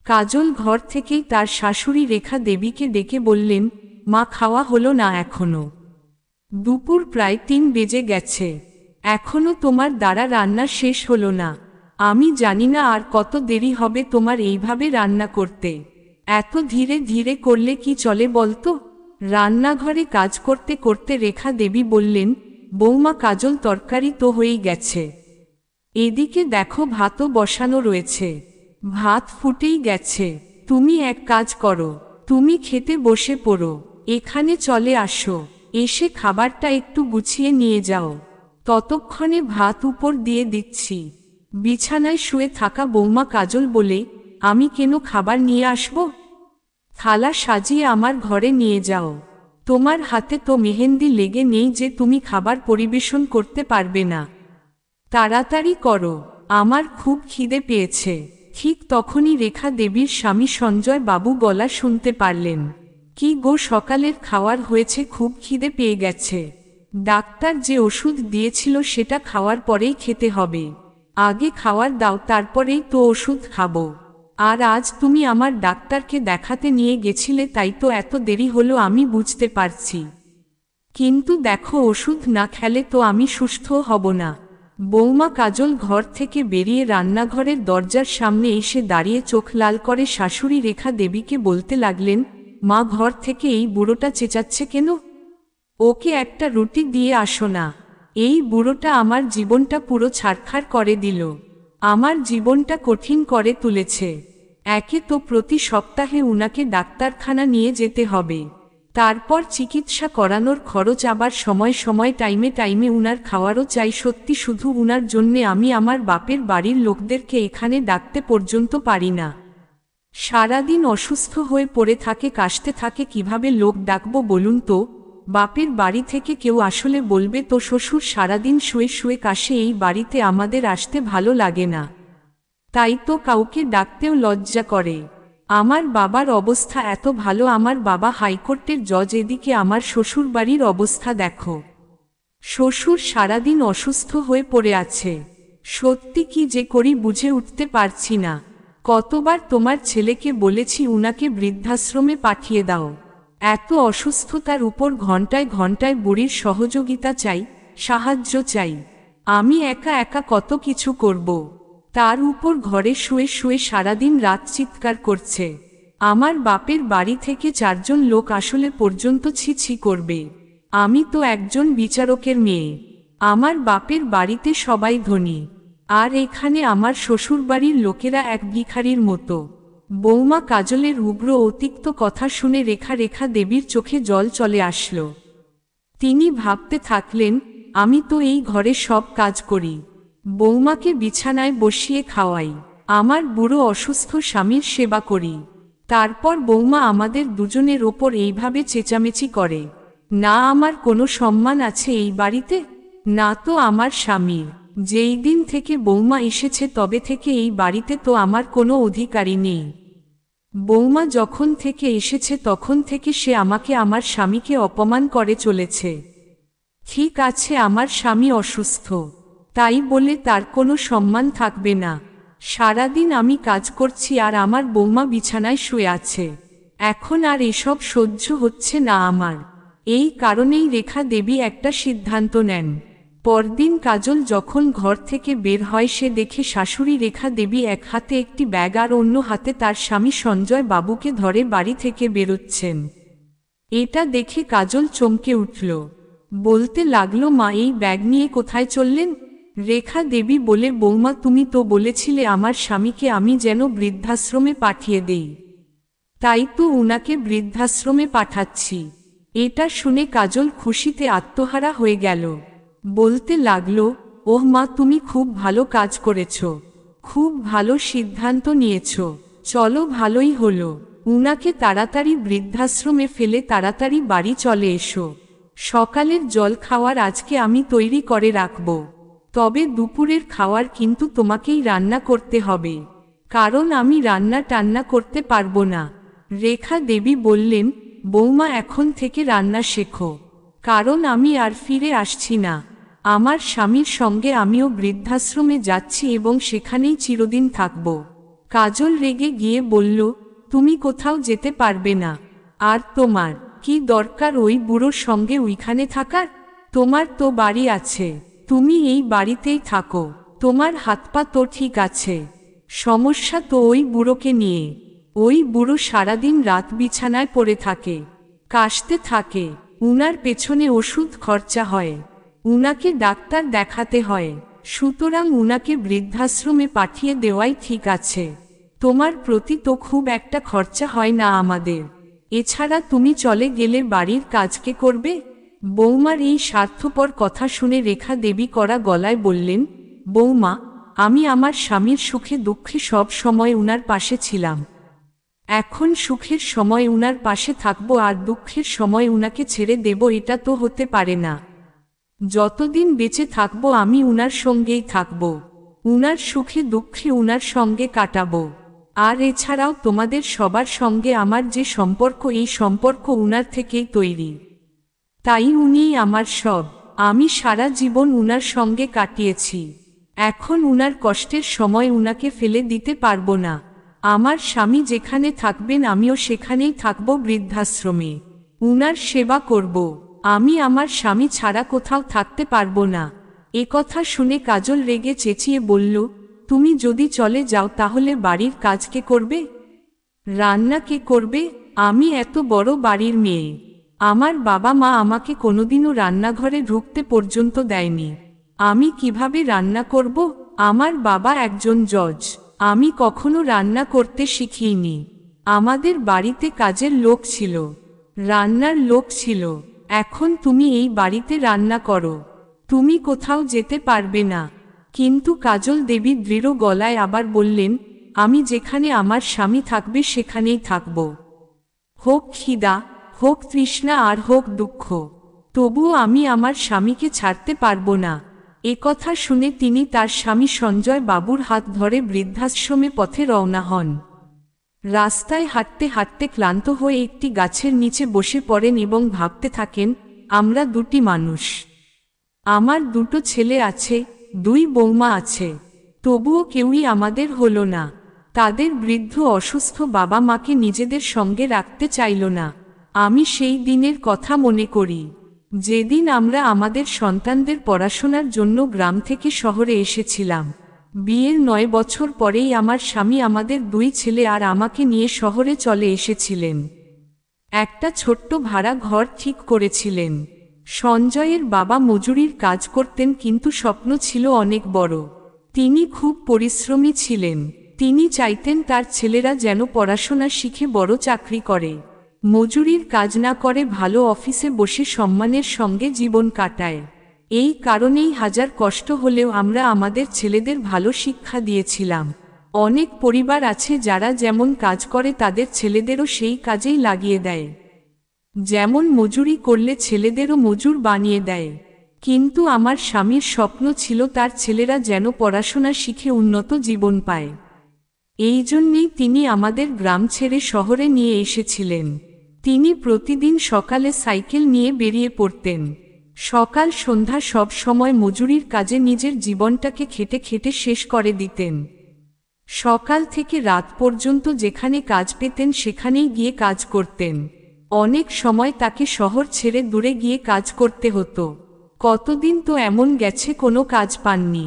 কাজল ঘর থেকেই তার শাশুড়ি রেখা দেবীকে ডেকে বললেন, মা, খাওয়া হলো না এখনো? দুপুর প্রায় 3 বেজে গেছে, এখনো তোমার দ্বারা রান্না শেষ হলো না। আমি জানি না আর কত দেরি হবে তোমার এইভাবে রান্না করতে। এত ধীরে ধীরে করলে কি চলে বলতো? রান্নাঘরে কাজ করতে করতে রেখা দেবী বললেন, বৌমা, কাজল, তরকারি তো হয়েই গেছে। এদিকে দেখো, ভাতও বসানো রয়েছে, ভাত ফুটেই গেছে। তুমি এক কাজ করো, তুমি খেতে বসে পড়ো, এখানে চলে আসো, এসে খাবারটা একটু গুছিয়ে নিয়ে যাও। ততক্ষণে ভাত উপর দিয়ে দিচ্ছি। বিছানায় শুয়ে থাকা বৌমা কাজল বলে, আমি কেন খাবার নিয়ে আসব? থালা সাজিয়ে আমার ঘরে নিয়ে যাও। তোমার হাতে তো মেহেন্দি লেগে নেই যে তুমি খাবার পরিবেশন করতে পারবে না। তাড়াতাড়ি করো, আমার খুব খিদে পেয়েছে। ঠিক তখনই রেখা দেবীর স্বামী সঞ্জয় বাবু গলা শুনতে পারলেন। কি গো, সকালের খাওয়ার হয়েছে, খুব খিদে পেয়ে গেছে। ডাক্তার যে ওষুধ দিয়েছিল সেটা খাওয়ার পরেই খেতে হবে। আগে খাওয়ার দাও, তারপরেই তো ওষুধ খাবো। আর আজ তুমি আমার ডাক্তারকে দেখাতে নিয়ে গেছিলে, তাই তো এত দেরি হলো, আমি বুঝতে পারছি। কিন্তু দেখো, ওষুধ না খেলে তো আমি সুস্থ হব না। বৌমা কাজল ঘর থেকে বেরিয়ে রান্নাঘরের দরজার সামনে এসে দাঁড়িয়ে চোখ লাল করে শাশুড়ি রেখা দেবীকে বলতে লাগলেন, মা, ঘর থেকে এই বুড়োটা চেঁচাচ্ছে কেন? ওকে একটা রুটি দিয়ে আসো না। এই বুড়োটা আমার জীবনটা পুরো ছারখার করে দিল, আমার জীবনটা কঠিন করে তুলেছে। একে তো প্রতি সপ্তাহে উনাকে ডাক্তারখানা নিয়ে যেতে হবে, তারপর চিকিৎসা করানোর খরচ, আবার সময় সময় টাইমে টাইমে উনার খাওয়ারও চাই। সত্যি, শুধু উনার জন্যে আমি আমার বাপের বাড়ির লোকদেরকে এখানে ডাকতে পর্যন্ত পারি না। সারাদিন অসুস্থ হয়ে পড়ে থাকে, কাশতে থাকে, কিভাবে লোক ডাকবো বলুন তো? বাপের বাড়ি থেকে কেউ আসলে বলবে তো, শ্বশুর সারাদিন শুয়ে শুয়ে কাশে, এই বাড়িতে আমাদের আসতে ভালো লাগে না, তাই তো কাউকে ডাকতেও লজ্জা করে। আমার বাবার অবস্থা এত ভালো, আমার বাবা হাইকোর্টের জজ, এদিকে আমার শ্বশুর বাড়ির অবস্থা দেখো। শ্বশুর সারাদিন অসুস্থ হয়ে পড়ে আছে। সত্যি কি যে করি বুঝে উঠতে পারছি না। কতবার তোমার ছেলেকে বলেছি উনাকে বৃদ্ধাশ্রমে পাঠিয়ে দাও। এত অসুস্থতার উপর ঘন্টায় ঘন্টায় বুড়ির সহযোগিতা চাই, সাহায্য চাই। আমি একা একা কত কিছু করব, তার উপর ঘরে শুয়ে শুয়ে সারাদিন রাত চিৎকার করছে। আমার বাপের বাড়ি থেকে 4 জন লোক আসলে পর্যন্ত ছি ছি করবে। আমি তো একজন বিচারকের মেয়ে, আমার বাপের বাড়িতে সবাই ধনী, আর এখানে আমার শ্বশুরবাড়ির লোকেরা এক ভিখারির মতো। বৌমা কাজলের উগ্র অতিক্ত কথা শুনে রেখা দেবীর চোখে জল চলে আসলো। তিনি ভাবতে থাকলেন, আমি তো এই ঘরে সব কাজ করি, বৌমাকে বিছানায় বসিয়ে খাওয়াই, আমার বুড়ো অসুস্থ স্বামীর সেবা করি, তারপর বৌমা আমাদের দুজনের ওপর এইভাবে চেঁচামেচি করে। না আমার কোনো সম্মান আছে এই বাড়িতে? না তো আমার স্বামীর। যেই দিন থেকে বৌমা এসেছে তবে থেকে এই বাড়িতে তো আমার কোনো অধিকারই নেই। বৌমা যখন থেকে এসেছে তখন থেকে সে আমাকে, আমার স্বামীকে অপমান করে চলেছে। ঠিক আছে, আমার স্বামী অসুস্থ, তাই বলে তার কোনো সম্মান থাকবে না। সারাদিন আমি কাজ করছি আর আমার বৌমা বিছানায় শুয়ে আছে। এখন আর এসব সহ্য হচ্ছে না আমার। এই কারণেই রেখা দেবী একটা সিদ্ধান্ত নেন। পরদিন কাজল যখন ঘর থেকে বের হয়, সে দেখে শাশুড়ি রেখা দেবী এক হাতে একটি ব্যাগ আর অন্য হাতে তার স্বামী সঞ্জয় বাবুকে ধরে বাড়ি থেকে বেরোচ্ছেন। এটা দেখে কাজল চমকে উঠল, বলতে লাগলো, মা, এই ব্যাগ নিয়ে কোথায় চললেন? রেখা দেবী বলে, বৌমা, তুমি তো বলেছিলে আমার স্বামীকে আমি যেন বৃদ্ধাশ্রমে পাঠিয়ে দেই, তাই তো উনাকে বৃদ্ধাশ্রমে পাঠাচ্ছি। এটা শুনে কাজল খুশিতে আত্মহারা হয়ে গেল, বলতে লাগলো, ওহ মা, তুমি খুব ভালো কাজ করেছ, খুব ভালো সিদ্ধান্ত নিয়েছ। চলো, ভালোই হলো, উনাকে তাড়াতাড়ি বৃদ্ধাশ্রমে ফেলে তাড়াতাড়ি বাড়ি চলে এসো। সকালের জল খাওয়ার আজকে আমি তৈরি করে রাখব, তবে দুপুরের খাওয়ার কিন্তু তোমাকেই রান্না করতে হবে, কারণ আমি রান্না টান্না করতে পারবো না। রেখা দেবী বললেন, বৌমা, এখন থেকে রান্না শেখো, কারণ আমি আর ফিরে আসছি না। আমার স্বামীর সঙ্গে আমিও বৃদ্ধাশ্রমে যাচ্ছি এবং সেখানেই চিরদিন থাকব, কাজল রেগে গিয়ে বলল, তুমি কোথাও যেতে পারবে না। আর তোমার কি দরকার ওই বুড়োর সঙ্গে ওইখানে থাকার? তোমার তো বাড়ি আছে, তুমি এই বাড়িতেই থাকো। তোমার হাত পা তো ঠিক আছে, সমস্যা তো ওই বুড়োকে নিয়ে। ওই বুড়ো সারাদিন রাত বিছানায় পড়ে থাকে, কাশতে থাকে। উনার পেছনে ওষুধ খরচা হয়, উনাকে ডাক্তার দেখাতে হয়। সুতরাং উনাকে বৃদ্ধাশ্রমে পাঠিয়ে দেওয়াই ঠিক আছে। তোমার প্রতি তো খুব একটা খরচা হয় না আমাদের। এছাড়া তুমি চলে গেলে বাড়ির কাজ কে করবে? বৌমার এই স্বার্থপর কথা শুনে রেখা দেবী কড়া গলায় বললেন, বৌমা, আমি আমার স্বামীর সুখে দুঃখে সব সময় উনার পাশে ছিলাম। এখন সুখের সময় উনার পাশে থাকবো আর দুঃখের সময় উনাকে ছেড়ে দেব, এটা তো হতে পারে না। যতদিন বেঁচে থাকবো আমি উনার সঙ্গেই থাকবো, উনার সুখে দুঃখে উনার সঙ্গে কাটাবো। আর এছাড়াও তোমাদের সবার সঙ্গে আমার যে সম্পর্ক, এই সম্পর্ক উনার থেকেই তৈরি। তাই উনিই আমার সব। আমি সারা জীবন উনার সঙ্গে কাটিয়েছি। এখন উনার কষ্টের সময় উনাকে ফেলে দিতে পারবো না। আমার স্বামী যেখানে থাকবেন আমিও সেখানেই থাকবো, বৃদ্ধাশ্রমে। উনার সেবা করব। আমি আমার স্বামী ছাড়া কোথাও থাকতে পারবো না। এ কথা শুনে কাজল রেগে চেঁচিয়ে বলল, তুমি যদি চলে যাও তাহলে বাড়ির কাজ কে করবে? রান্না কে করবে? আমি এত বড় বাড়ির মেয়ে, আমার বাবা মা আমাকে কোনোদিনও রান্নাঘরে ঢুকতে পর্যন্ত দেয়নি। আমি কিভাবে রান্না করব? আমার বাবা একজন জজ, আমি কখনো রান্না করতে শিখিনি। আমাদের বাড়িতে কাজের লোক ছিল, রান্নার লোক ছিল। এখন তুমি এই বাড়িতে রান্না করো, তুমি কোথাও যেতে পারবে না। কিন্তু কাজল দেবী দৃঢ় গলায় আবার বললেন, আমি যেখানে আমার স্বামী থাকবে সেখানেই থাকব। হোক খিদা, হোক তৃষ্ণা আর হোক দুঃখ, তবুও আমি আমার স্বামীকে ছাড়তে পারবো না। এ কথা শুনে তিনি তার স্বামী সঞ্জয় বাবুর হাত ধরে বৃদ্ধাশ্রমে পথে রওনা হন। রাস্তায় হাঁটতে হাঁটতে ক্লান্ত হয়ে একটি গাছের নিচে বসে পড়েন এবং ভাবতে থাকেন, আমরা দুটি মানুষ, আমার দুটো ছেলে আছে, দুই বৌমা আছে, তবুও কেউই আমাদের হলো না। তাদের বৃদ্ধ অসুস্থ বাবা মাকে নিজেদের সঙ্গে রাখতে চাইল না। আমি সেই দিনের কথা মনে করি, যেদিন আমরা আমাদের সন্তানদের পড়াশোনার জন্য গ্রাম থেকে শহরে এসেছিলাম। বিয়ের 9 বছর পরেই আমার স্বামী আমাদের দুই ছেলে আর আমাকে নিয়ে শহরে চলে এসেছিলেন। একটা ছোট্ট ভাড়া ঘর ঠিক করেছিলেন। সঞ্জয়ের বাবা মজুরির কাজ করতেন, কিন্তু স্বপ্ন ছিল অনেক বড়। তিনি খুব পরিশ্রমী ছিলেন। তিনি চাইতেন তার ছেলেরা যেন পড়াশোনা শিখে বড় চাকরি করে, মজুরির কাজ না করে ভালো অফিসে বসে সম্মানের সঙ্গে জীবন কাটায়। এই কারণেই হাজার কষ্ট হলেও আমরা আমাদের ছেলেদের ভালো শিক্ষা দিয়েছিলাম। অনেক পরিবার আছে যারা যেমন কাজ করে তাদের ছেলেদেরও সেই কাজেই লাগিয়ে দেয়, যেমন মজুরি করলে ছেলেদেরও মজুর বানিয়ে দেয়। কিন্তু আমার স্বামীর স্বপ্ন ছিল তার ছেলেরা যেন পড়াশোনা শিখে উন্নত জীবন পায়। এই জন্যেই তিনি আমাদের গ্রাম ছেড়ে শহরে নিয়ে এসেছিলেন। তিনি প্রতিদিন সকালে সাইকেল নিয়ে বেরিয়ে পড়তেন। সকাল সন্ধ্যা সব সময় মজুরির কাজে নিজের জীবনটাকে খেটে খেটে শেষ করে দিতেন। সকাল থেকে রাত পর্যন্ত যেখানে কাজ পেতেন সেখানেই গিয়ে কাজ করতেন। অনেক সময় তাকে শহর ছেড়ে দূরে গিয়ে কাজ করতে হতো। কতদিন তো এমন গেছে কোনো কাজ পাননি,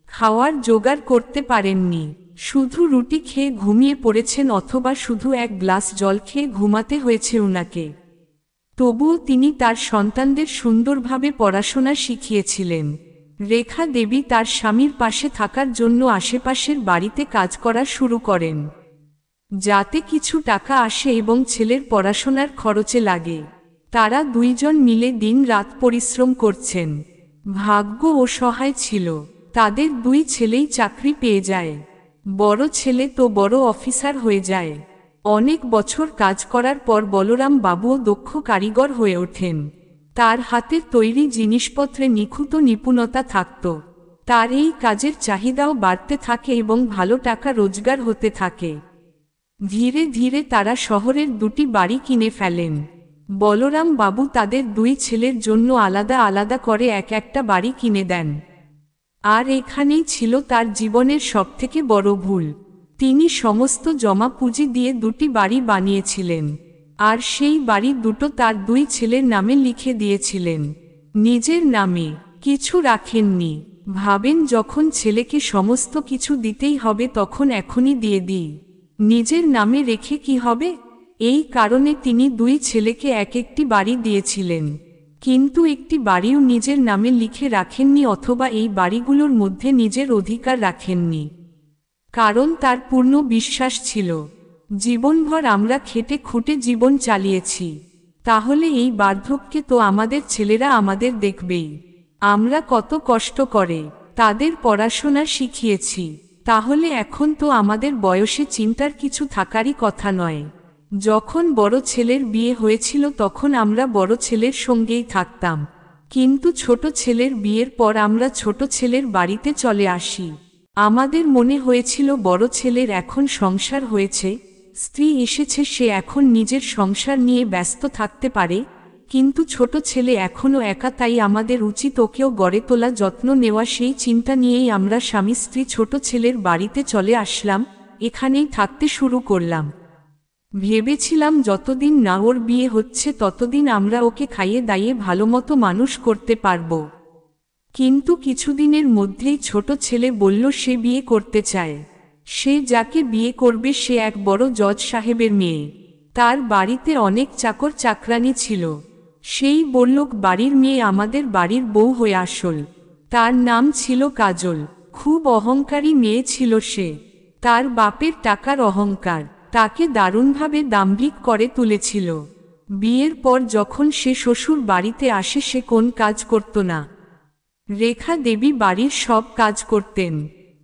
খাওয়ার জোগাড় করতে পারেননি, শুধু রুটি খেয়ে ঘুমিয়ে পড়েছেন অথবা শুধু এক গ্লাস জল খেয়ে ঘুমাতে হয়েছে উনাকে। তবুও তিনি তার সন্তানদের সুন্দরভাবে পড়াশোনা শিখিয়েছিলেন। রেখা দেবী তার স্বামীর পাশে থাকার জন্য আশেপাশের বাড়িতে কাজ করা শুরু করেন, যাতে কিছু টাকা আসে এবং ছেলের পড়াশোনার খরচে লাগে। তারা দুইজন মিলে দিন রাত পরিশ্রম করছেন। ভাগ্য অসহায় ছিল, তাদের দুই ছেলেই চাকরি পেয়ে যায়। বড় ছেলে তো বড় অফিসার হয়ে যায়। অনেক বছর কাজ করার পর বলরাম বাবুও দক্ষ কারিগর হয়ে ওঠেন। তার হাতের তৈরি জিনিসপত্রে নিখুঁত নিপুণতা থাকত। তার এই কাজের চাহিদাও বাড়তে থাকে এবং ভালো টাকা রোজগার হতে থাকে। ধীরে ধীরে তারা শহরের দুটি বাড়ি কিনে ফেলেন। বলরাম বাবু তাদের দুই ছেলের জন্য আলাদা আলাদা করে এক একটা বাড়ি কিনে দেন। আর এখানেই ছিল তার জীবনের সবথেকে বড় ভুল। তিনি সমস্ত জমা পুঁজি দিয়ে দুটি বাড়ি বানিয়েছিলেন, আর সেই বাড়ি দুটো তার দুই ছেলের নামে লিখে দিয়েছিলেন, নিজের নামে কিছু রাখেননি। ভাবেন যখন ছেলেকে সমস্ত কিছু দিতেই হবে তখন এখনই দিয়ে দিই, নিজের নামে রেখে কি হবে? এই কারণে তিনি দুই ছেলেকে এক একটি বাড়ি দিয়েছিলেন, কিন্তু একটি বাড়িও নিজের নামে লিখে রাখেননি অথবা এই বাড়িগুলোর মধ্যে নিজের অধিকার রাখেননি। কারণ তার পূর্ণ বিশ্বাস ছিল, জীবনভর আমরা খেটে খুঁটে জীবন চালিয়েছি, তাহলে এই বার্ধক্যে তো আমাদের ছেলেরা আমাদের দেখবেই। আমরা কত কষ্ট করে তাদের পড়াশোনা শিখিয়েছি, তাহলে এখন তো আমাদের বয়সে চিন্তার কিছু থাকারই কথা নয়। যখন বড় ছেলের বিয়ে হয়েছিল তখন আমরা বড় ছেলের সঙ্গেই থাকতাম, কিন্তু ছোট ছেলের বিয়ের পর আমরা ছোট ছেলের বাড়িতে চলে আসি। আমাদের মনে হয়েছিল বড় ছেলের এখন সংসার হয়েছে, স্ত্রী এসেছে, সে এখন নিজের সংসার নিয়ে ব্যস্ত থাকতে পারে, কিন্তু ছোট ছেলে এখনও একা, তাই আমাদের উচিত ওকেও গড়ে তোলা, যত্ন নেওয়া। সেই চিন্তা নিয়েই আমরা স্বামী স্ত্রী ছোট ছেলের বাড়িতে চলে আসলাম, এখানেই থাকতে শুরু করলাম। ভেবেছিলাম যতদিন না ওর বিয়ে হচ্ছে ততদিন আমরা ওকে খাইয়ে দাইয়ে ভালোমতো মানুষ করতে পারব। কিন্তু কিছুদিনের মধ্যেই ছোট ছেলে বলল সে বিয়ে করতে চায়। সে যাকে বিয়ে করবে সে এক বড় জজ সাহেবের মেয়ে, তার বাড়িতে অনেক চাকর চাকরানি ছিল। সেই বলল বাড়ির মেয়ে আমাদের বাড়ির বউ হয়ে আসল। তার নাম ছিল কাজল, খুব অহংকারী মেয়ে ছিল সে। তার বাপের টাকার অহংকার তাকে দারুণভাবে দাম্ভিক করে তুলেছিল। বিয়ের পর যখন সে শ্বশুর বাড়িতে আসে সে কোন কাজ করত না। রেখা দেবী বাড়ির সব কাজ করতেন।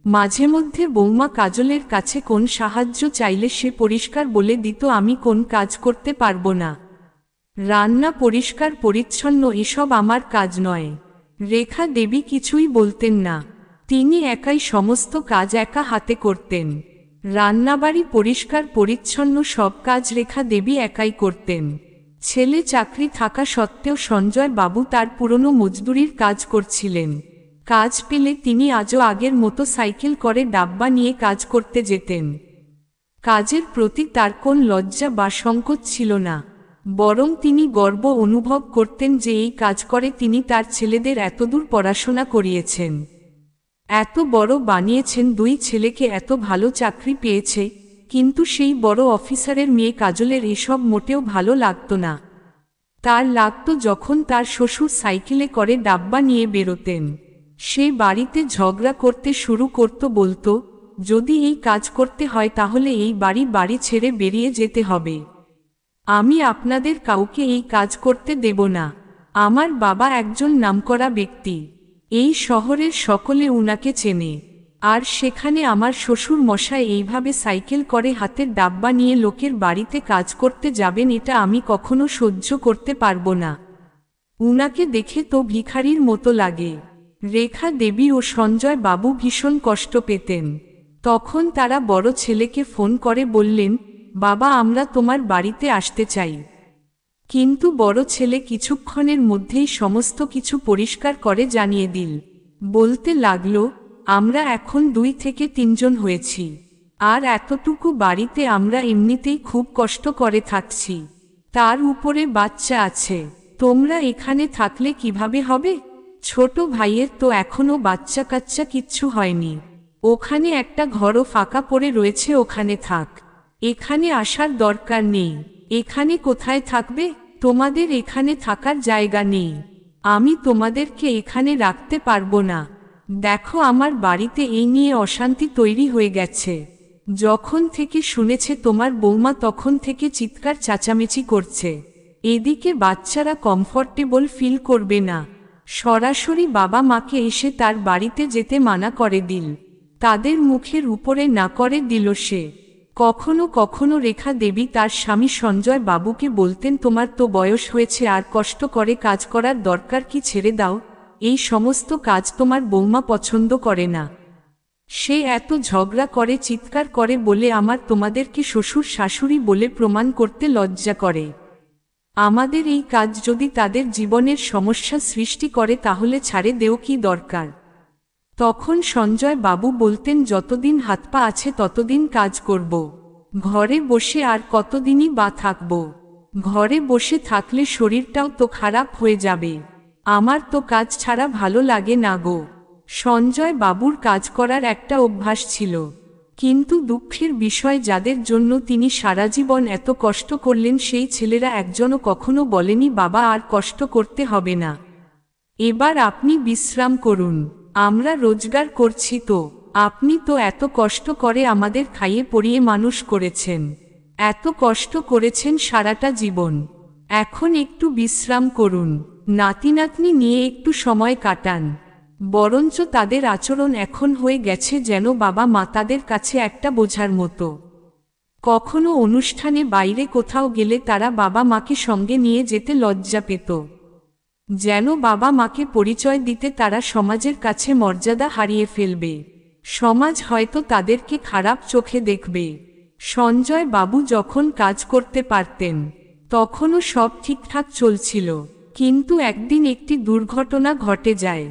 মাঝে মধ্যে বৌমা কাজলের কাছে কোন সাহায্য চাইলে সে পরিষ্কার বলে দিত আমি কোন কাজ করতে পারবো না, রান্না পরিষ্কার পরিচ্ছন্ন এসব আমার কাজ নয়। রেখা দেবী কিছুই বলতেন না, তিনি একাই সমস্ত কাজ একা হাতে করতেন। রান্নাবাড়ি পরিষ্কার পরিচ্ছন্ন সব কাজ রেখা দেবী একাই করতেন। ছেলে চাকরি থাকা সত্ত্বেও সঞ্জয় বাবু তার পুরনো মজদুরির কাজ করছিলেন। কাজ পেলে তিনি আজও আগের মতো সাইকেল করে ডাব্বা নিয়ে কাজ করতে যেতেন। কাজের প্রতি তার কোন লজ্জা বা সংকোচ ছিল না, বরং তিনি গর্ব অনুভব করতেন যে এই কাজ করে তিনি তার ছেলেদের এতদূর পড়াশোনা করিয়েছেন, এত বড় বানিয়েছেন, দুই ছেলেকে এত ভালো চাকরি পেয়েছে। কিন্তু সেই বড় অফিসারের মেয়ে কাজলের এসব মোটেও ভালো লাগতো না। তার লাগতো যখন তার শ্বশুর সাইকেলে করে ডাব্বা নিয়ে বেরোতেন, সে বাড়িতে ঝগড়া করতে শুরু করত, বলতো যদি এই কাজ করতে হয় তাহলে এই বাড়ি ছেড়ে বেরিয়ে যেতে হবে। আমি আপনাদের কাউকে এই কাজ করতে দেব না। আমার বাবা একজন নামকরা ব্যক্তি, এই শহরের সকলে উনাকে চেনে, আর সেখানে আমার শ্বশুর মশাই এইভাবে সাইকেল করে হাতের ডাব্বা নিয়ে লোকের বাড়িতে কাজ করতে যাবেন, এটা আমি কখনো সহ্য করতে পারবো না। উনাকে দেখে তো ভিখারির মতো লাগে। রেখা দেবী ও সঞ্জয় বাবু ভীষণ কষ্ট পেতেন। তখন তারা বড় ছেলেকে ফোন করে বললেন, বাবা আমরা তোমার বাড়িতে আসতে চাই। কিন্তু বড় ছেলে কিছুক্ষণের মধ্যেই সমস্ত কিছু পরিষ্কার করে জানিয়ে দিল, বলতে লাগলো আমরা এখন 2 থেকে 3 জন হয়েছি, আর এতটুকু বাড়িতে আমরা এমনিতেই খুব কষ্ট করে থাকছি, তার উপরে বাচ্চা আছে, তোমরা এখানে থাকলে কিভাবে হবে? ছোট ভাইয়ের তো এখনো বাচ্চা কাচ্চা কিচ্ছু হয়নি, ওখানে একটা ঘরও ফাঁকা পড়ে রয়েছে, ওখানে থাক, এখানে আসার দরকার নেই। এখানে কোথায় থাকবে? তোমাদের এখানে থাকার জায়গা নেই, আমি তোমাদেরকে এখানে রাখতে পারবো না। দেখো আমার বাড়িতে এই নিয়ে অশান্তি তৈরি হয়ে গেছে। যখন থেকে শুনেছে তোমার বৌমা তখন থেকে চিৎকার চাচামেচি করছে। এদিকে বাচ্চারা কমফর্টেবল ফিল করবে না। সরাসরি বাবা মাকে এসে তার বাড়িতে যেতে মানা করে দিল, তাদের মুখের উপরে না করে দিল সে। কখনো কখনো রেখা দেবী তার স্বামী সঞ্জয় বাবুকে বলতেন তোমার তো বয়স হয়েছে, আর কষ্ট করে কাজ করার দরকার কি, ছেড়ে দাও, এই সমস্ত কাজ তোমার বৌমা পছন্দ করে না। সে এত ঝগড়া করে চিৎকার করে বলে আমার তোমাদেরকে শ্বশুর শাশুড়ি বলে প্রমাণ করতে লজ্জা করে। আমাদের এই কাজ যদি তাদের জীবনের সমস্যা সৃষ্টি করে তাহলে ছাড়ে দেও কি দরকার? তখন সঞ্জয় বাবু বলতেন, যতদিন হাত পা আছে ততদিন কাজ করব। ঘরে বসে আর কতদিনই বা থাকব। ঘরে বসে থাকলে শরীরটাও তো খারাপ হয়ে যাবে। আমার তো কাজ ছাড়া ভালো লাগে না গো। সঞ্জয় বাবুর কাজ করার একটা অভ্যাস ছিল, কিন্তু দুঃখের বিষয় যাদের জন্য তিনি সারা জীবন এত কষ্ট করলেন সেই ছেলেরা একজনও কখনো বলেনি বাবা আর কষ্ট করতে হবে না, এবার আপনি বিশ্রাম করুন, আমরা রোজগার করছি তো, আপনি তো এত কষ্ট করে আমাদের খাইয়ে পরিয়ে মানুষ করেছেন, এত কষ্ট করেছেন সারাটা জীবন, এখন একটু বিশ্রাম করুন, নাতি নাতনি নিয়ে একটু সময় কাটান। বরঞ্চ তাদের আচরণ এখন হয়ে গেছে যেন বাবা মা তাদের কাছে একটা বোঝার মতো। কখনো অনুষ্ঠানে বাইরে কোথাও গেলে তারা বাবা মাকে সঙ্গে নিয়ে যেতে লজ্জা পেত, যেন বাবা মাকে পরিচয় দিতে তারা সমাজের কাছে মর্যাদা হারিয়ে ফেলবে, সমাজ হয়তো তাদেরকে খারাপ চোখে দেখবে। সঞ্জয় বাবু যখন কাজ করতে পারতেন তখনও সব ঠিকঠাক চলছিল, কিন্তু একদিন একটি দুর্ঘটনা ঘটে যায়।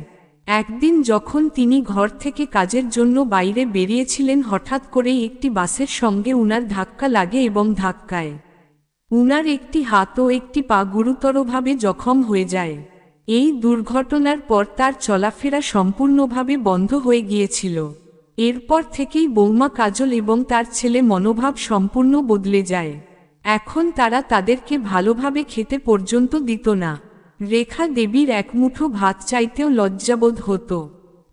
একদিন যখন তিনি ঘর থেকে কাজের জন্য বাইরে বেরিয়েছিলেন, হঠাৎ করেই একটি বাসের সঙ্গে উনার ধাক্কা লাগে এবং ধাক্কায় উনার একটি হাত ও একটি পা গুরুতরভাবে জখম হয়ে যায়। এই দুর্ঘটনার পর তার চলাফেরা সম্পূর্ণভাবে বন্ধ হয়ে গিয়েছিল। এরপর থেকেই বৌমা কাজল এবং তার ছেলে মনোভাব সম্পূর্ণ বদলে যায়। এখন তারা তাদেরকে ভালোভাবে খেতে পর্যন্ত দিত না। রেখা দেবীর এক মুঠো ভাত চাইতেও লজ্জাবোধ হতো।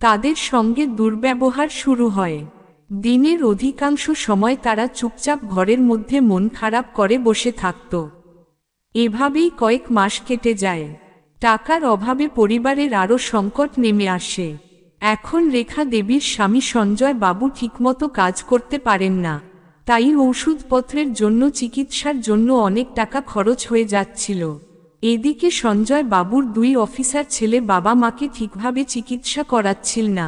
তাদের সঙ্গে দুর্ব্যবহার শুরু হয়। দিনের অধিকাংশ সময় তারা চুপচাপ ঘরের মধ্যে মন খারাপ করে বসে থাকত। এভাবেই কয়েক মাস কেটে যায়। টাকার অভাবে পরিবারের আরও সংকট নেমে আসে। এখন রেখা দেবীর স্বামী সঞ্জয় বাবু ঠিকমতো কাজ করতে পারেন না, তাই ওষুধপত্রের জন্য চিকিৎসার জন্য অনেক টাকা খরচ হয়ে যাচ্ছিল। এদিকে সঞ্জয় বাবুর 2 অফিসার ছেলে বাবা মাকে ঠিকভাবে চিকিৎসা করাচ্ছিল না।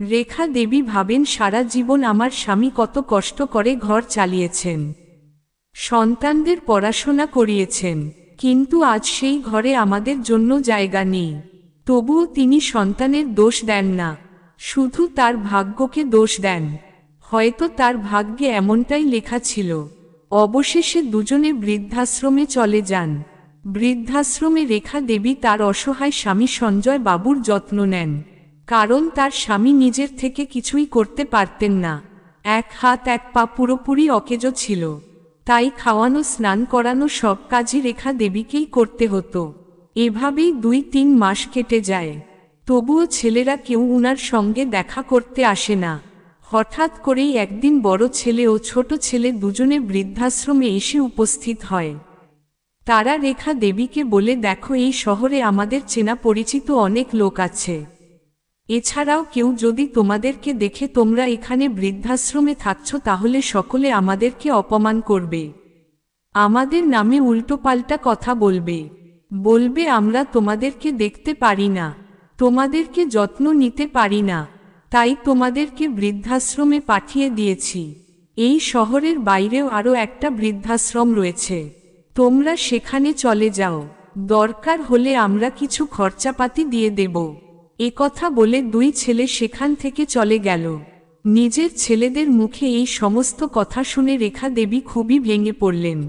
রেখা দেবী ভাবেন, সারা জীবন আমার স্বামী কত কষ্ট করে ঘর চালিয়েছেন, সন্তানদের পড়াশোনা করিয়েছেন, কিন্তু আজ সেই ঘরে আমাদের জন্য জায়গা নেই। তবুও তিনি সন্তানের দোষ দেন না, শুধু তার ভাগ্যকে দোষ দেন। হয়তো তার ভাগ্যে এমনটাই লেখা ছিল। অবশেষে দুজনে বৃদ্ধাশ্রমে চলে যান। বৃদ্ধাশ্রমে রেখা দেবী তার অসহায় স্বামী সঞ্জয় বাবুর যত্ন নেন, কারণ তার স্বামী নিজের থেকে কিছুই করতে পারতেন না। এক হাত এক পা পুরোপুরি অকেজো ছিল, তাই খাওয়ানো স্নান করানো সব কাজই রেখা দেবীকেই করতে হতো। এভাবেই 2-3 মাস কেটে যায়। তবুও ছেলেরা কেউ উনার সঙ্গে দেখা করতে আসে না। হঠাৎ করেই একদিন বড় ছেলে ও ছোট ছেলে দুজনে বৃদ্ধাশ্রমে এসে উপস্থিত হয়। তারা রেখা দেবীকে বলে, দেখো, এই শহরে আমাদের চেনা পরিচিত অনেক লোক আছে। এছাড়াও কেউ যদি তোমাদেরকে দেখে তোমরা এখানে বৃদ্ধাশ্রমে থাকছ তাহলে সকলে আমাদেরকে অপমান করবে, আমাদের নামে উল্টোপাল্টা কথা বলবে, বলবে আমরা তোমাদেরকে দেখতে পারি না, তোমাদেরকে যত্ন নিতে পারি না, তাই তোমাদেরকে বৃদ্ধাশ্রমে পাঠিয়ে দিয়েছি। এই শহরের বাইরেও আরও একটা বৃদ্ধাশ্রম রয়েছে, তোমরা সেখানে চলে যাও, দরকার হলে আমরা কিছু খরচাপাতি দিয়ে দেব। কথা বলে 2 ছেলে সেখান থেকে চলে গেল। নিজের ছেলেদের মুখে এই সমস্ত কথা শুনে রেখা দেবী খুবই ভেঙে পড়লেন।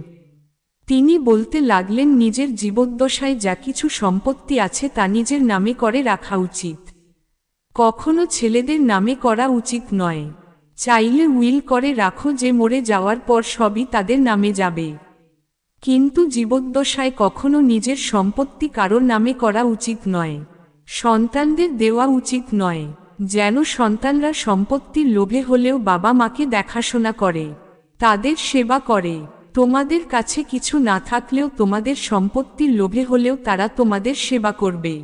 তিনি বলতে লাগলেন, নিজের জীবদ্দশায় যা কিছু সম্পত্তি আছে তা নিজের নামে করে রাখা উচিত, কখনো ছেলেদের নামে করা উচিত নয়। চাইলে উইল করে রাখো যে মরে যাওয়ার পর সবই তাদের নামে যাবে, কিন্তু জীবদ্দশায় কখনো নিজের সম্পত্তি কারোর নামে করা উচিত নয়। সন্তানদের দেওয়া উচিত নয়, যেন সন্তানরা সম্পত্তির লোভে হলেও বাবা মাকে দেখাশোনা করে, তাদের সেবা করে। তোমাদের কাছে কিছু না থাকলেও তোমাদের সম্পত্তির লোভে হলেও তারা তোমাদের সেবা করবে,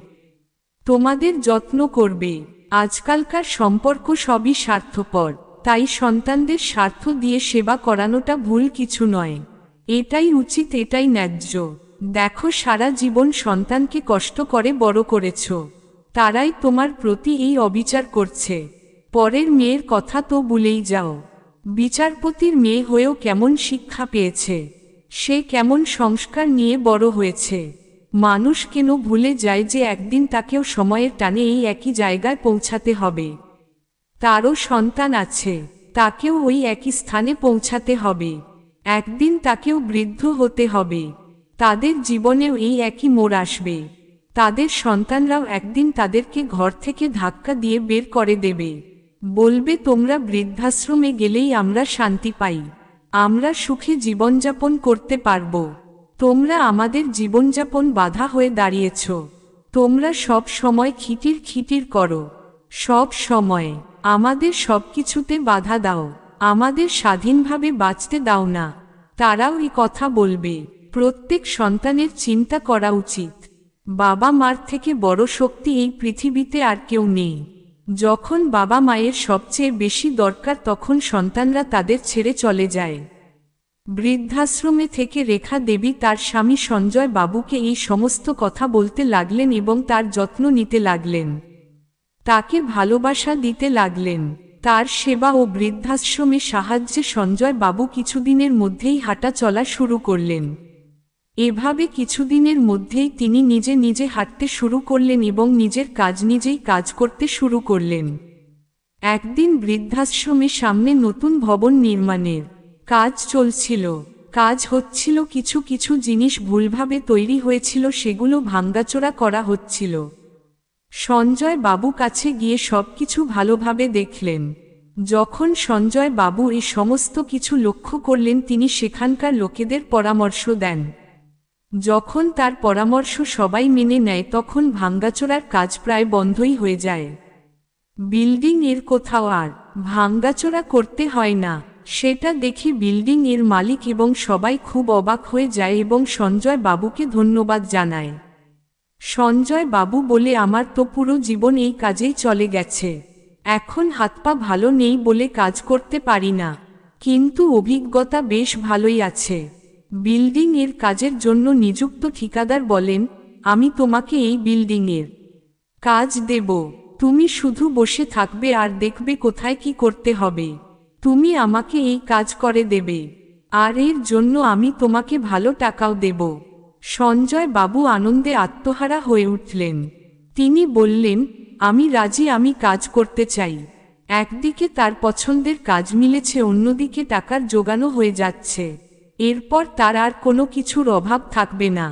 তোমাদের যত্ন করবে। আজকালকার সম্পর্ক সবই স্বার্থপর, তাই সন্তানদের স্বার্থ দিয়ে সেবা করানোটা ভুল কিছু নয়, এটাই উচিত, এটাই ন্যায্য। দেখো, সারা জীবন সন্তানকে কষ্ট করে বড় করেছ, তারাই তোমার প্রতি এই অবিচার করছে। পরের মেয়ের কথা তো ভুলেই যাও। বিচারপতির মেয়ে হয়েও কেমন শিক্ষা পেয়েছে, সে কেমন সংস্কার নিয়ে বড় হয়েছে, মানুষ কেন ভুলে যায় যে একদিন তাকেও সময়ের টানে এই একই জায়গায় পৌঁছাতে হবে। তারও সন্তান আছে, তাকেও ওই একই স্থানে পৌঁছাতে হবে। একদিন তাকেও বৃদ্ধ হতে হবে। তাদের জীবনেও এই একই মোড় আসবে। তাদের সন্তানরাও একদিন তাদেরকে ঘর থেকে ধাক্কা দিয়ে বের করে দেবে, বলবে তোমরা বৃদ্ধাশ্রমে গেলেই আমরা শান্তি পাই, আমরা সুখে জীবনযাপন করতে পারব, তোমরা আমাদের জীবনযাপন বাধা হয়ে দাঁড়িয়েছ, তোমরা সব সময় খিটির খিটির করো, সব সময় আমাদের সবকিছুতে বাধা দাও, আমাদের স্বাধীনভাবে বাঁচতে দাও না। তারাও এই কথা বলবে। প্রত্যেক সন্তানের চিন্তা করা উচিত, বাবা মার থেকে বড় শক্তি এই পৃথিবীতে আর কেউ নেই। যখন বাবা মায়ের সবচেয়ে বেশি দরকার তখন সন্তানরা তাদের ছেড়ে চলে যায়। বৃদ্ধাশ্রমে থেকে রেখা দেবী তার স্বামী সঞ্জয় বাবুকে এই সমস্ত কথা বলতে লাগলেন এবং তার যত্ন নিতে লাগলেন, তাকে ভালোবাসা দিতে লাগলেন। তার সেবা ও বৃদ্ধাশ্রমে সাহায্যে সঞ্জয় বাবু কিছুদিনের মধ্যেই হাঁটা চলা শুরু করলেন। এভাবে কিছুদিনের মধ্যেই তিনি নিজে নিজে হাঁটতে শুরু করলেন এবং নিজের কাজ নিজেই কাজ করতে শুরু করলেন। একদিন বৃদ্ধাশ্রমে সামনে নতুন ভবন নির্মাণের কাজ চলছিল। কাজ হচ্ছিল, কিছু কিছু জিনিস ভুলভাবে তৈরি হয়েছিল, সেগুলো ভাঙ্গাচোরা করা হচ্ছিল। সঞ্জয় বাবু কাছে গিয়ে সবকিছু ভালোভাবে দেখলেন। যখন সঞ্জয় বাবু এই সমস্ত কিছু লক্ষ্য করলেন, তিনি সেখানকার লোকেদের পরামর্শ দেন। যখন তার পরামর্শ সবাই মেনে নেয় তখন ভাঙ্গাচোরার কাজ প্রায় বন্ধই হয়ে যায়। বিল্ডিং এর কোথাও আর ভাঙ্গাচোরা করতে হয় না, সেটা দেখে বিল্ডিং এর মালিক এবং সবাই খুব অবাক হয়ে যায় এবং সঞ্জয় বাবুকে ধন্যবাদ জানায়। সঞ্জয় বাবু বলে, আমার তো পুরো জীবন এই কাজেই চলে গেছে, এখন হাত পা ভালো নেই বলে কাজ করতে পারি না, কিন্তু অভিজ্ঞতা বেশ ভালোই আছে। বিল্ডিং এর কাজের জন্য নিযুক্ত ঠিকাদার বলেন, আমি তোমাকে এই বিল্ডিং এর কাজ দেব, তুমি শুধু বসে থাকবে আর দেখবে কোথায় কি করতে হবে, তুমি আমাকে এই কাজ করে দেবে, আর এর জন্য আমি তোমাকে ভালো টাকাও দেব। সঞ্জয় বাবু আনন্দে আত্মহারা হয়ে উঠলেন। তিনি বললেন, আমি রাজি, আমি কাজ করতে চাই। একদিকে তার পছন্দের কাজ মিলেছে, অন্যদিকে টাকার জোগানো হয়ে যাচ্ছে, এরপর তার আর কোনো কিছুর অভাব থাকবে না।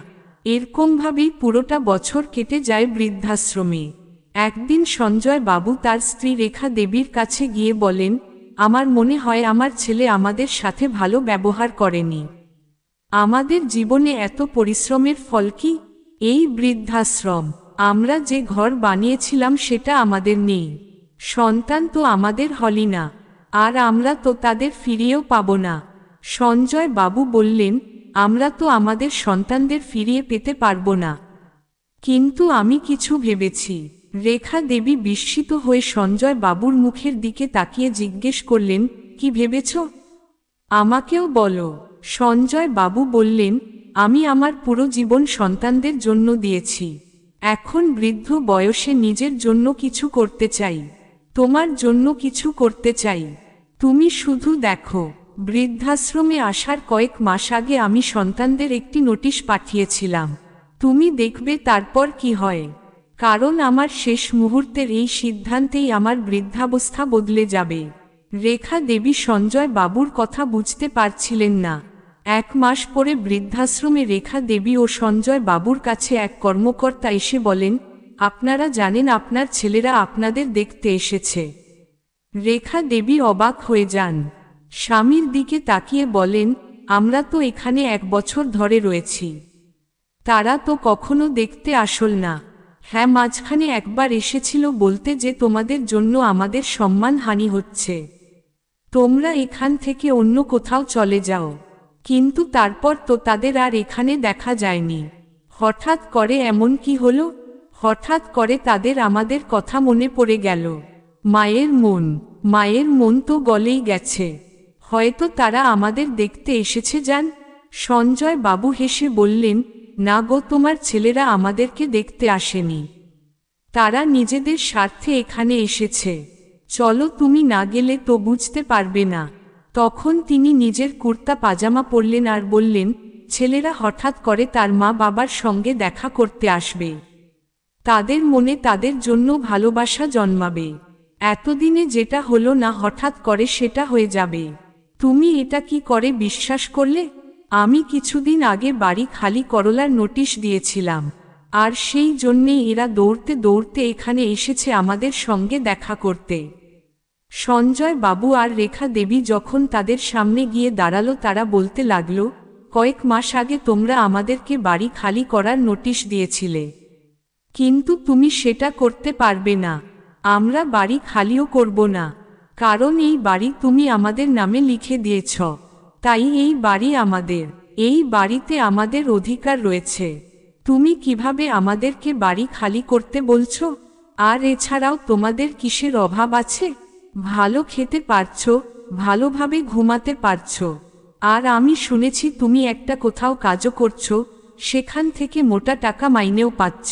এরকমভাবেই পুরোটা বছর কেটে যায় বৃদ্ধাশ্রমে। একদিন সঞ্জয় বাবু তার স্ত্রী রেখা দেবীর কাছে গিয়ে বলেন, আমার মনে হয় আমার ছেলে আমাদের সাথে ভালো ব্যবহার করেনি, আমাদের জীবনে এত পরিশ্রমের ফল কি? এই বৃদ্ধাশ্রম, আমরা যে ঘর বানিয়েছিলাম সেটা আমাদের নেই, সন্তান তো আমাদের হলি না, আর আমরা তো তাদের ফিরিয়েও পাব না। সঞ্জয় বাবু বললেন, আমরা তো আমাদের সন্তানদের ফিরিয়ে পেতে পারব না, কিন্তু আমি কিছু ভেবেছি। রেখা দেবী বিস্মিত হয়ে সঞ্জয় বাবুর মুখের দিকে তাকিয়ে জিজ্ঞেস করলেন, কি ভেবেছ? আমাকেও বলো। সঞ্জয় বাবু বললেন, আমি আমার পুরো জীবন সন্তানদের জন্য দিয়েছি, এখন বৃদ্ধ বয়সে নিজের জন্য কিছু করতে চাই, তোমার জন্য কিছু করতে চাই। তুমি শুধু দেখো, বৃদ্ধাশ্রমে আসার কয়েক মাস আগে আমি সন্তানদের একটি নোটিশ পাঠিয়েছিলাম, তুমি দেখবে তারপর কি হয়, কারণ আমার শেষ মুহূর্তের এই সিদ্ধান্তেই আমার বৃদ্ধাবস্থা বদলে যাবে। রেখা দেবী সঞ্জয় বাবুর কথা বুঝতে পারছিলেন না। 1 মাস পরে বৃদ্ধাশ্রমে রেখা দেবী ও সঞ্জয় বাবুর কাছে এক কর্মকর্তা এসে বলেন, আপনারা জানেন আপনার ছেলেরা আপনাদের দেখতে এসেছে। রেখা দেবী অবাক হয়ে যান। স্বামীর দিকে তাকিয়ে বলেন, আমরা তো এখানে 1 বছর ধরে রয়েছি, তারা তো কখনো দেখতে আসল না। হ্যাঁ, মাঝখানে একবার এসেছিল বলতে যে তোমাদের জন্য আমাদের সম্মানহানি হচ্ছে, তোমরা এখান থেকে অন্য কোথাও চলে যাও, কিন্তু তারপর তো তাদের আর এখানে দেখা যায়নি। হঠাৎ করে এমন কি হলো? হঠাৎ করে তাদের আমাদের কথা মনে পড়ে গেল। মায়ের মন তো গলেই গেছে, হয়তো তারা আমাদের দেখতে এসেছে। যান। সঞ্জয় বাবু হেসে বললেন, না গো, তোমার ছেলেরা আমাদেরকে দেখতে আসেনি, তারা নিজেদের স্বার্থে এখানে এসেছে, চলো, তুমি না গেলে তো বুঝতে পারবে না। তখন তিনি নিজের কুর্তা পাজামা পরলেন আর বললেন, ছেলেরা হঠাৎ করে তার মা বাবার সঙ্গে দেখা করতে আসবে। তাদের মনে তাদের জন্য ভালোবাসা জন্মাবে। এতদিনে যেটা হলো না হঠাৎ করে সেটা হয়ে যাবে। তুমি এটা কি করে বিশ্বাস করলে? আমি কিছুদিন আগে বাড়ি খালি করলার নোটিশ দিয়েছিলাম, আর সেই জন্যেই এরা দৌড়তে দৌড়তে এখানে এসেছে আমাদের সঙ্গে দেখা করতে। সঞ্জয় বাবু আর রেখা দেবী যখন তাদের সামনে গিয়ে দাঁড়ালো তারা বলতে লাগলো, কয়েক মাস আগে তোমরা আমাদেরকে বাড়ি খালি করার নোটিশ দিয়েছিলে, কিন্তু তুমি সেটা করতে পারবে না। আমরা বাড়ি খালিও করব না, কারণ এই বাড়ি তুমি আমাদের নামে লিখে দিয়েছ। তাই এই বাড়ি আমাদের, এই বাড়িতে আমাদের অধিকার রয়েছে। তুমি কিভাবে আমাদেরকে বাড়ি খালি করতে বলছো? আর এছাড়াও তোমাদের কিসের অভাব আছে? ভালো খেতে পারছো, ভালোভাবে ঘুমাতে পারছো, আর আমি শুনেছি তুমি একটা কোথাও কাজও করছো, সেখান থেকে মোটা টাকা মাইনেও পাচ্ছ।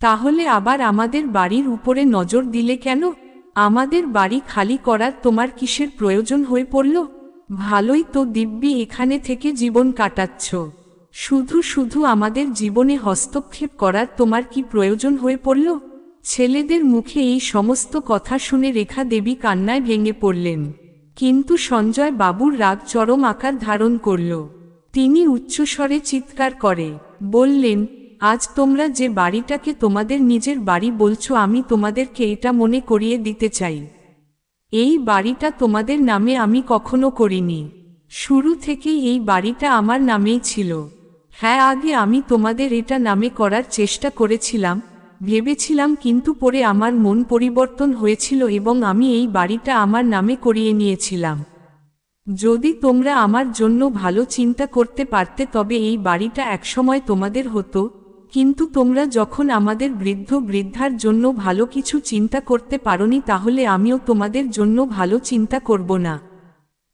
তাহলে আবার আমাদের বাড়ির উপরে নজর দিলে কেন? আমাদের বাড়ি খালি করার তোমার কিসের প্রয়োজন হয়ে পড়ল? ভালোই তো দিব্যি এখানে থেকে জীবন কাটাচ্ছ, শুধু শুধু আমাদের জীবনে হস্তক্ষেপ করার তোমার কি প্রয়োজন হয়ে পড়ল? ছেলেদের মুখে এই সমস্ত কথা শুনে রেখা দেবী কান্নায় ভেঙে পড়লেন। কিন্তু সঞ্জয় বাবুর রাগ চরম আকার ধারণ করল। তিনি উচ্চস্বরে চিৎকার করে বললেন, আজ তোমরা যে বাড়িটাকে তোমাদের নিজের বাড়ি বলছো, আমি তোমাদেরকে এটা মনে করিয়ে দিতে চাই, এই বাড়িটা তোমাদের নামে আমি কখনো করিনি। শুরু থেকেই এই বাড়িটা আমার নামেই ছিল। হ্যাঁ, আগে আমি তোমাদের এটা নামে করার চেষ্টা করেছিলাম, ভেবেছিলাম, কিন্তু পরে আমার মন পরিবর্তন হয়েছিল এবং আমি এই বাড়িটা আমার নামে করিয়ে নিয়েছিলাম। যদি তোমরা আমার জন্য ভালো চিন্তা করতে পারতে তবে এই বাড়িটা একসময় তোমাদের হতো, কিন্তু তোমরা যখন আমাদের বৃদ্ধ বৃদ্ধার জন্য ভালো কিছু চিন্তা করতে পারোনি, তাহলে আমিও তোমাদের জন্য ভালো চিন্তা করব না।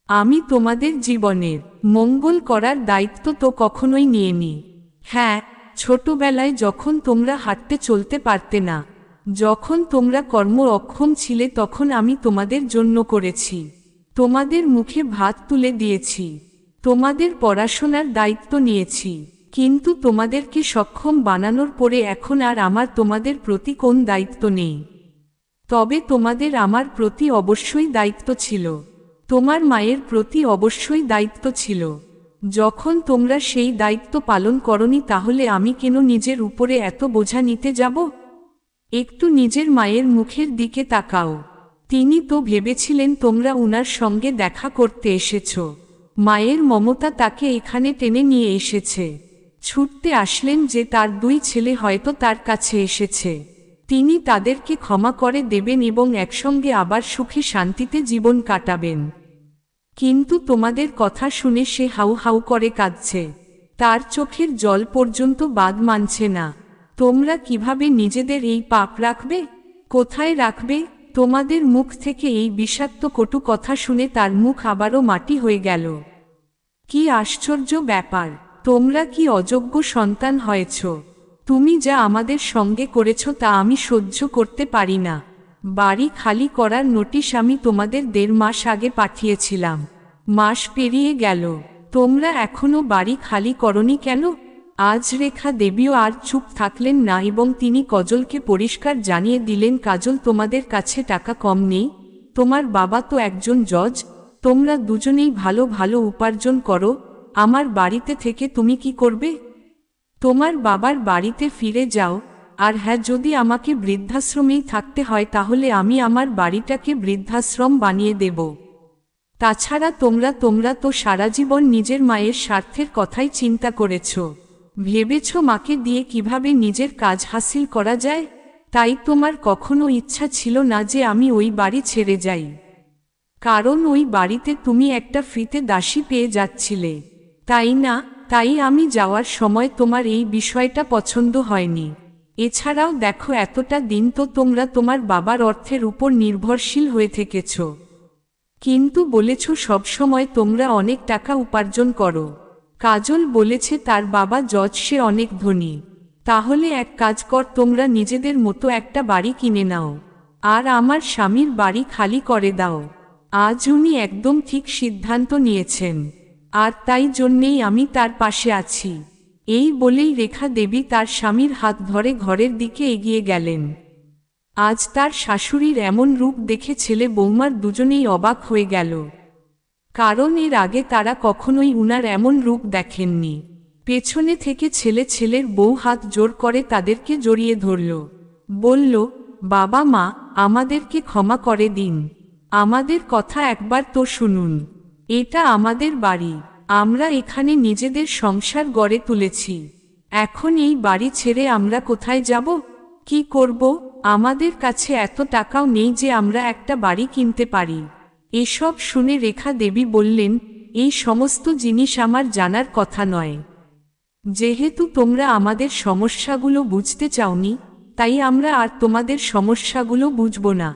আমি তোমাদের জীবনের মঙ্গল করার দায়িত্ব তো কখনোই নিইনি। হ্যাঁ, ছোটবেলায় যখন তোমরা হাঁটতে চলতে পারতে না, যখন তোমরা কর্ম অক্ষম ছিলে, তখন আমি তোমাদের জন্য করেছি, তোমাদের মুখে ভাত তুলে দিয়েছি, তোমাদের পড়াশোনার দায়িত্ব নিয়েছি। কিন্তু তোমাদেরকে সক্ষম বানানোর পরে এখন আর আমার তোমাদের প্রতি কোন দায়িত্ব নেই। তবে তোমাদের আমার প্রতি অবশ্যই দায়িত্ব ছিল, তোমার মায়ের প্রতি অবশ্যই দায়িত্ব ছিল। যখন তোমরা সেই দায়িত্ব পালন করনি, তাহলে আমি কেন নিজের উপরে এত বোঝা নিতে যাব? একটু নিজের মায়ের মুখের দিকে তাকাও। তিনি তো ভেবেছিলেন তোমরা উনার সঙ্গে দেখা করতে এসেছ, মায়ের মমতা তাকে এখানে টেনে নিয়ে এসেছে। ছুটতে আসলেন যে তার দুই ছেলে হয়তো তার কাছে এসেছে, তিনি তাদেরকে ক্ষমা করে দেবেন এবং একসঙ্গে আবার সুখে শান্তিতে জীবন কাটাবেন। কিন্তু তোমাদের কথা শুনে সে হাউ হাউ করে কাঁদছে, তার চোখের জল পর্যন্ত বাদ মানছে না। তোমরা কিভাবে নিজেদের এই পাপ রাখবে? কোথায় রাখবে? তোমাদের মুখ থেকে এই বিষাক্ত কটু কথা শুনে তার মুখ আবারও মাটি হয়ে গেল। কি আশ্চর্য ব্যাপার! তোমরা কি অযোগ্য সন্তান হয়েছ? তুমি যা আমাদের সঙ্গে করেছ তা আমি সহ্য করতে পারি না। বাড়ি খালি করার নোটিশ আমি তোমাদের 1.5 মাস আগে পাঠিয়েছিলাম, মাস পেরিয়ে গেল, তোমরা এখনো বাড়ি খালি করনি কেন? আজ রেখা দেবীও আর চুপ থাকলেন না এবং তিনি কাজলকে পরিষ্কার জানিয়ে দিলেন, কাজল, তোমাদের কাছে টাকা কম নেই, তোমার বাবা তো একজন জজ, তোমরা দুজনেই ভালো ভালো উপার্জন করো, আমার বাড়িতে থেকে তুমি কি করবে? তোমার বাবার বাড়িতে ফিরে যাও। আর হ্যাঁ, যদি আমাকে বৃদ্ধাশ্রমেই থাকতে হয় তাহলে আমি আমার বাড়িটাকে বৃদ্ধাশ্রম বানিয়ে দেব। তাছাড়া তোমরা তো সারা জীবন নিজের মায়ের স্বার্থের কথাই চিন্তা করেছ, ভেবেছ মাকে দিয়ে কিভাবে নিজের কাজ হাসিল করা যায়, তাই তোমার কখনো ইচ্ছা ছিল না যে আমি ওই বাড়ি ছেড়ে যাই, কারণ ওই বাড়িতে তুমি একটা ফ্রিতে দাসী পেয়ে যাচ্ছিলে, তাই না? তাই আমি যাওয়ার সময় তোমার এই বিষয়টা পছন্দ হয়নি। এছাড়াও দেখো, এতটা দিন তো তোমরা তোমার বাবার অর্থের উপর নির্ভরশীল হয়ে থেকেছ, কিন্তু বলেছ সবসময় তোমরা অনেক টাকা উপার্জন করো। কাজল বলেছে তার বাবা জজ, সে অনেক ধনী। তাহলে এক কাজ কর, তোমরা নিজেদের মতো একটা বাড়ি কিনে নাও, আর আমার স্বামীর বাড়ি খালি করে দাও। আজ উনি একদম ঠিক সিদ্ধান্ত নিয়েছেন। আর তাই জন্যেই আমি তার পাশে আছি। এই বলেই রেখা দেবী তার স্বামীর হাত ধরে ঘরের দিকে এগিয়ে গেলেন। আজ তার শাশুড়ির এমন রূপ দেখে ছেলে বৌমার দুজনেই অবাক হয়ে গেল, কারণ এর আগে তারা কখনোই উনার এমন রূপ দেখেননি। পেছনে থেকে ছেলের বউ হাত জোর করে তাদেরকে জড়িয়ে ধরল, বলল, বাবা মা, আমাদেরকে ক্ষমা করে দিন, আমাদের কথা একবার তো শুনুন, এটা আমাদের বাড়ি, আমরা এখানে নিজেদের সংসার গড়ে তুলেছি, এখন এই বাড়ি ছেড়ে আমরা কোথায় যাব, কি করব, আমাদের কাছে এত টাকাও নেই যে আমরা একটা বাড়ি কিনতে পারি। এসব শুনে রেখা দেবী বললেন, এই সমস্ত জিনিস আমার জানার কথা নয়। যেহেতু তোমরা আমাদের সমস্যাগুলো বুঝতে চাওনি, তাই আমরা আর তোমাদের সমস্যাগুলো বুঝব না।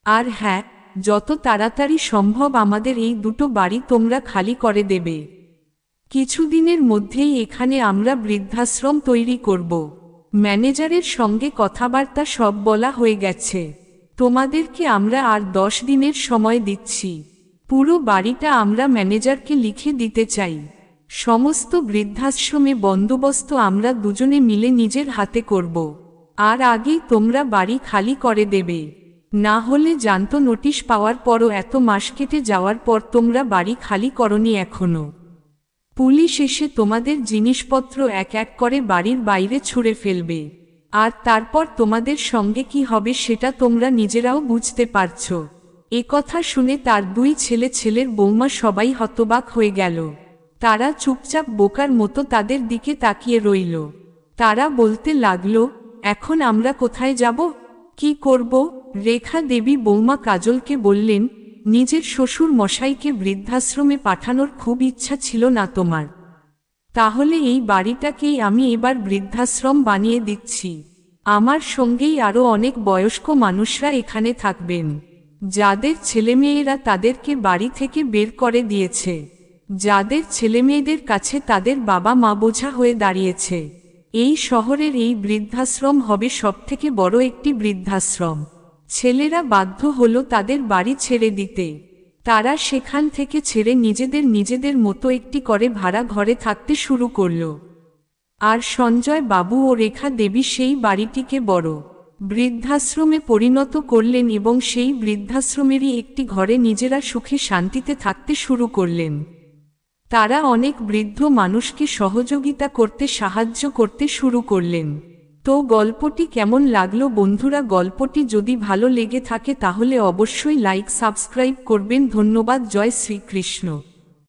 আর হ্যাঁ, যত তাড়াতাড়ি সম্ভব আমাদের এই দুটো বাড়ি তোমরা খালি করে দেবে। কিছুদিনের মধ্যেই এখানে আমরা বৃদ্ধাশ্রম তৈরি করব। ম্যানেজারের সঙ্গে কথাবার্তা সব বলা হয়ে গেছে। তোমাদেরকে আমরা আর 10 দিনের সময় দিচ্ছি। পুরো বাড়িটা আমরা ম্যানেজারকে লিখে দিতে চাই। সমস্ত বৃদ্ধাশ্রমে বন্দোবস্ত আমরা দুজনে মিলে নিজের হাতে করব। আর আগেই তোমরা বাড়ি খালি করে দেবে, না হলে জানতো নোটিশ পাওয়ার পরও এত মাস কেটে যাওয়ার পর তোমরা বাড়ি খালি করনি এখনো। পুলিশ এসে তোমাদের জিনিসপত্র এক এক করে বাড়ির বাইরে ছুঁড়ে ফেলবে, আর তারপর তোমাদের সঙ্গে কি হবে সেটা তোমরা নিজেরাও বুঝতে পারছো। এ কথা শুনে তার দুই ছেলের বৌমা সবাই হতবাক হয়ে গেল। তারা চুপচাপ বোকার মতো তাদের দিকে তাকিয়ে রইল। তারা বলতে লাগলো, এখন আমরা কোথায় যাব, কি করব? রেখা দেবী বৌমা কাজলকে বললেন, নিজের শ্বশুর মশাইকে বৃদ্ধাশ্রমে পাঠানোর খুব ইচ্ছা ছিল না তোমার? তাহলে এই বাড়িটাকেই আমি এবার বৃদ্ধাশ্রম বানিয়ে দিচ্ছি। আমার সঙ্গেই আরও অনেক বয়স্ক মানুষরা এখানে থাকবেন, যাদের ছেলেমেয়েরা তাদেরকে বাড়ি থেকে বের করে দিয়েছে, যাদের ছেলেমেয়েদের কাছে তাদের বাবা মা বোঝা হয়ে দাঁড়িয়েছে। এই শহরের এই বৃদ্ধাশ্রম হবে সবথেকে বড় একটি বৃদ্ধাশ্রম। ছেলেরা বাধ্য হলো তাদের বাড়ি ছেড়ে দিতে। তারা সেখান থেকে ছেড়ে নিজেদের মতো একটি করে ভাড়া ঘরে থাকতে শুরু করল। আর সঞ্জয় বাবু ও রেখা দেবী সেই বাড়িটিকে বড় বৃদ্ধাশ্রমে পরিণত করলেন এবং সেই বৃদ্ধাশ্রমেরই একটি ঘরে নিজেরা সুখে শান্তিতে থাকতে শুরু করলেন। তারা অনেক বৃদ্ধ মানুষকে সহযোগিতা করতে সাহায্য করতে শুরু করলেন। তো গল্পটি কেমন লাগলো বন্ধুরা? গল্পটি যদি ভালো লেগে থাকে তাহলে অবশ্যই লাইক সাবস্ক্রাইব করবেন। ধন্যবাদ। জয় শ্রীকৃষ্ণ।